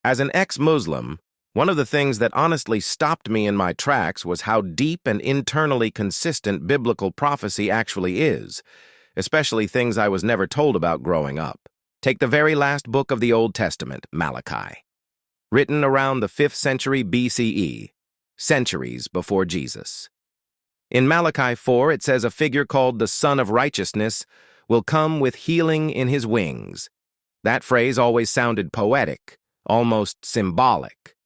As an ex-Muslim, one of the things that honestly stopped me in my tracks was how deep and internally consistent biblical prophecy actually is, especially things I was never told about growing up. Take the very last book of the Old Testament, Malachi. Written around the 5th century BCE, centuries before Jesus. In Malachi 4, it says a figure called the Son of Righteousness will come with healing in his wings. That phrase always sounded poetic, almost symbolic.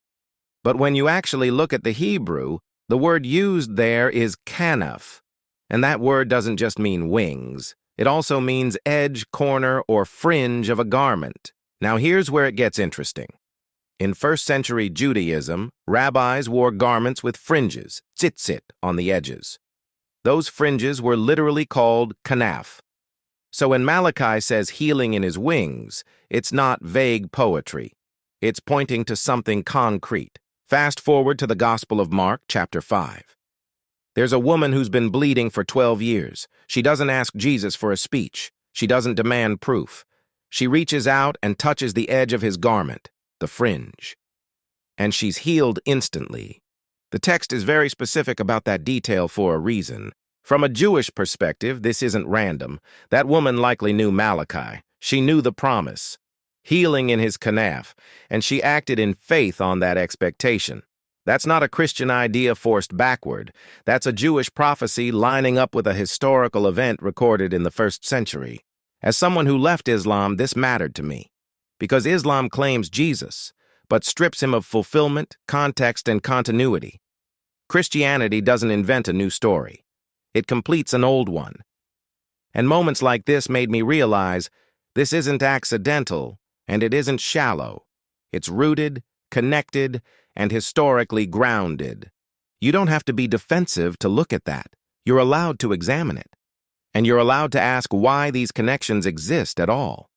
But when you actually look at the Hebrew, the word used there is kanaf, and that word doesn't just mean wings. It also means edge, corner, or fringe of a garment. Now here's where it gets interesting. In 1st century Judaism, rabbis wore garments with fringes, tzitzit, on the edges. Those fringes were literally called kanaf. So when Malachi says healing in his wings, it's not vague poetry. It's pointing to something concrete. Fast forward to the Gospel of Mark, chapter 5. There's a woman who's been bleeding for 12 years. She doesn't ask Jesus for a speech. She doesn't demand proof. She reaches out and touches the edge of his garment, the fringe. And she's healed instantly. The text is very specific about that detail for a reason. From a Jewish perspective, this isn't random. That woman likely knew Malachi. She knew the promise, healing in his kanaf, and she acted in faith on that expectation. That's not a Christian idea forced backward. That's a Jewish prophecy lining up with a historical event recorded in the 1st century. As someone who left Islam, this mattered to me, because Islam claims Jesus, but strips him of fulfillment, context, and continuity. Christianity doesn't invent a new story. It completes an old one. And moments like this made me realize this isn't accidental, and it isn't shallow. It's rooted, connected, and historically grounded. You don't have to be defensive to look at that. You're allowed to examine it. And you're allowed to ask why these connections exist at all.